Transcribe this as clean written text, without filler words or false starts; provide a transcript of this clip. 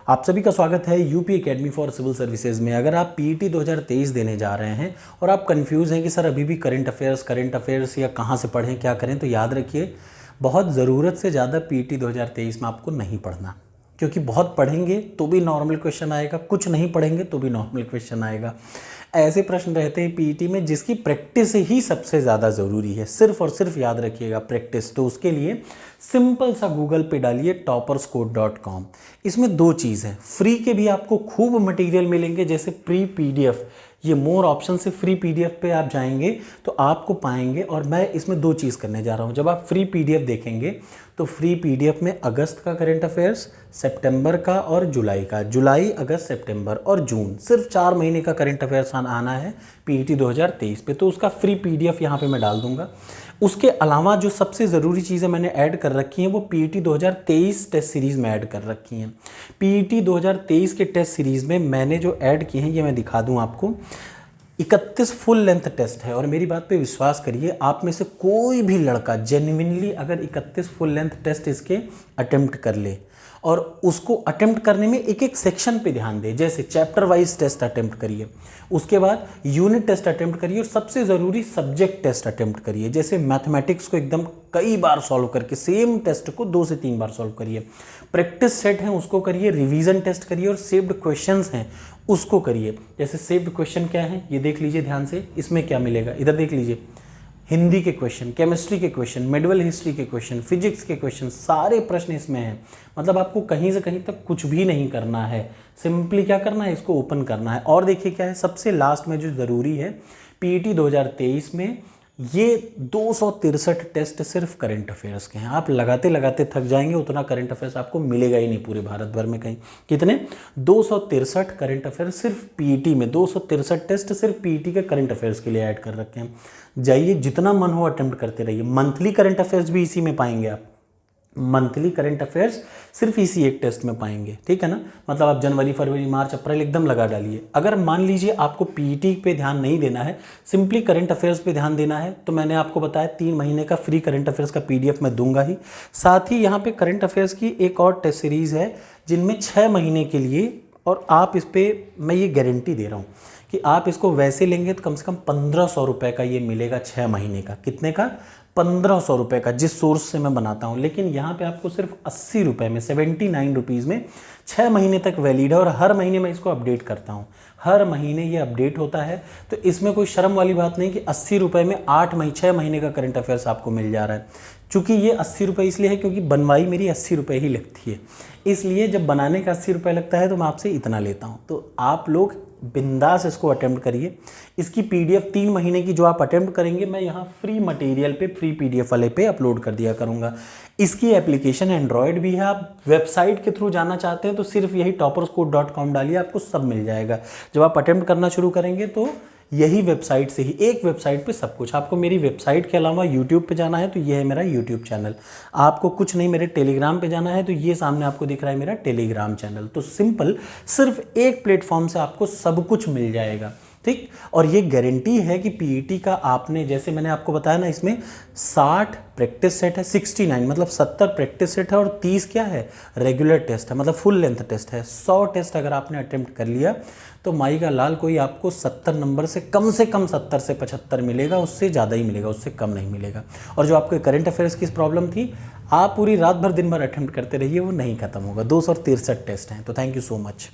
आप सभी का स्वागत है UP academy for civil services में। अगर आप पीईटी 2023 देने जा रहे हैं और आप कंफ्यूज हैं कि सर अभी भी करंट अफेयर्स या कहाँ से पढ़ें क्या करें, तो याद रखिए बहुत ज़रूरत से ज़्यादा पीईटी 2023 में आपको नहीं पढ़ना, क्योंकि बहुत पढ़ेंगे तो भी नॉर्मल क्वेश्चन आएगा, कुछ नहीं पढ़ेंगे तो भी नॉर्मल क्वेश्चन आएगा। ऐसे प्रश्न रहते हैं पीईटी में जिसकी प्रैक्टिस ही सबसे ज़्यादा ज़रूरी है। सिर्फ और सिर्फ याद रखिएगा प्रैक्टिस। तो उसके लिए सिंपल सा गूगल पे डालिए topperscode.com। इसमें दो चीज़ है, फ्री के भी आपको खूब मटेरियल मिलेंगे, जैसे प्री पीडीएफ, ये मोर ऑप्शन से फ्री पीडीएफ पे आप जाएंगे तो आपको पाएंगे। और मैं इसमें दो चीज़ करने जा रहा हूँ। जब आप फ्री पीडीएफ देखेंगे तो फ्री पीडीएफ में अगस्त का करंट अफेयर्स, सितंबर का और जुलाई का, जुलाई अगस्त सितंबर और जून, सिर्फ 4 महीने का करंट अफेयर्स आना है पीईटी 2023 पे। तो उसका फ्री पीडीएफ यहाँ पे मैं डाल दूंगा। उसके अलावा जो सबसे ज़रूरी चीज़ें मैंने ऐड कर रखी हैं वो पीईटी 2023 टेस्ट सीरीज़ में ऐड कर रखी हैं। पीईटी 2023 के टेस्ट सीरीज़ में मैंने जो ऐड किए हैं ये मैं दिखा दूं आपको। 31 फुल लेंथ टेस्ट है और मेरी बात पे विश्वास करिए, आप में से कोई भी लड़का जेन्युइनली अगर 31 फुल लेंथ टेस्ट इसके अटेम्प्ट कर ले और उसको अटेम्प्ट करने में एक एक सेक्शन पे ध्यान दे, जैसे चैप्टर वाइज टेस्ट अटेम्प्ट करिए, उसके बाद यूनिट टेस्ट अटेम्प्ट करिए और सबसे ज़रूरी सब्जेक्ट टेस्ट अटेम्प्ट करिए। जैसे मैथमेटिक्स को एकदम कई बार सॉल्व करके सेम टेस्ट को 2 से 3 बार सॉल्व करिए। प्रैक्टिस सेट है उसको करिए, रिवीजन टेस्ट करिए और सेव्ड क्वेश्चंस हैं उसको करिए। जैसे सेव्ड क्वेश्चन क्या है ये देख लीजिए ध्यान से, इसमें क्या मिलेगा इधर देख लीजिए। हिंदी के क्वेश्चन, केमिस्ट्री के क्वेश्चन, मेडिवल हिस्ट्री के क्वेश्चन, फिजिक्स के क्वेश्चन, सारे प्रश्न इसमें हैं। मतलब आपको कहीं से कहीं तक कुछ भी नहीं करना है, सिंपली क्या करना है, इसको ओपन करना है। और देखिए क्या है सबसे लास्ट में जो ज़रूरी है, पीईटी 2023 में ये 263 टेस्ट सिर्फ करंट अफेयर्स के हैं। आप लगाते लगाते थक जाएंगे, उतना करंट अफेयर्स आपको मिलेगा ही नहीं पूरे भारत भर में कहीं। कितने? 263 करंट अफेयर्स सिर्फ पीईटी में, 263 टेस्ट सिर्फ पीईटी के करंट अफेयर्स के लिए ऐड कर रखे हैं। जाइए जितना मन हो अटेम्प्ट करते रहिए। मंथली करंट अफेयर्स भी इसी में पाएंगे आप, मंथली करंट अफेयर्स सिर्फ इसी एक टेस्ट में पाएंगे, ठीक है ना। मतलब आप जनवरी, फरवरी, मार्च, अप्रैल एकदम लगा डालिए। अगर मान लीजिए आपको पीईटी पे ध्यान नहीं देना है, सिंपली करंट अफेयर्स पे ध्यान देना है, तो मैंने आपको बताया 3 महीने का फ्री करंट अफेयर्स का पीडीएफ मैं दूंगा ही। साथ ही यहाँ पे करंट अफेयर्स की एक और टेस्ट सीरीज़ है जिनमें 6 महीने के लिए, और आप इस पर मैं ये गारंटी दे रहा हूँ कि आप इसको वैसे लेंगे तो कम से कम 1500 रुपये का ये मिलेगा 6 महीने का। कितने का? 1500 रुपये का, जिस सोर्स से मैं बनाता हूँ। लेकिन यहाँ पे आपको सिर्फ 80 रुपये में, 79 रुपीज़ में 6 महीने तक वैलिड है और हर महीने मैं इसको अपडेट करता हूँ। हर महीने ये अपडेट होता है, तो इसमें कोई शर्म वाली बात नहीं कि 80 रुपये में 6 महीने का करंट अफेयर्स आपको मिल जा रहा है। चूँकि ये 80 रुपये इसलिए है क्योंकि बनवाई मेरी 80 रुपये ही लगती है, इसलिए जब बनाने का 80 रुपये लगता है तो मैं आपसे इतना लेता हूँ। तो आप लोग बिंदास इसको अटेम्प्ट करिए। इसकी पीडीएफ 3 महीने की जो आप अटेम्प्ट करेंगे मैं यहाँ फ्री मटेरियल पे, फ्री पीडीएफ वाले पे अपलोड कर दिया करूँगा। इसकी एप्लीकेशन एंड्रॉयड भी है। आप वेबसाइट के थ्रू जाना चाहते हैं तो सिर्फ यही topperscode.com डालिए, आपको सब मिल जाएगा। जब आप अटेम्प्ट करना शुरू करेंगे तो यही वेबसाइट से ही, एक वेबसाइट पे सब कुछ। आपको मेरी वेबसाइट के अलावा यूट्यूब पे जाना है तो ये है मेरा यूट्यूब चैनल। आपको कुछ नहीं, मेरे टेलीग्राम पे जाना है तो ये सामने आपको दिख रहा है मेरा टेलीग्राम चैनल। तो सिंपल, सिर्फ एक प्लेटफॉर्म से आपको सब कुछ मिल जाएगा, ठीक। और ये गारंटी है कि पीईटी का आपने, जैसे मैंने आपको बताया ना, इसमें 60 प्रैक्टिस सेट है, 69 मतलब 70 प्रैक्टिस सेट है और 30 क्या है, रेगुलर टेस्ट है, मतलब फुल लेंथ टेस्ट है। 100 टेस्ट अगर आपने अटेम्प्ट कर लिया तो माई का लाल कोई आपको 70 नंबर से कम 70 से 75 मिलेगा, उससे ज़्यादा ही मिलेगा, उससे कम नहीं मिलेगा। और जो आपके करंट अफेयर्स की प्रॉब्लम थी, आप पूरी रात भर दिन भर अटेम्प्ट करते रहिए, वो नहीं खत्म होगा। 263 टेस्ट हैं। तो थैंक यू सो मच।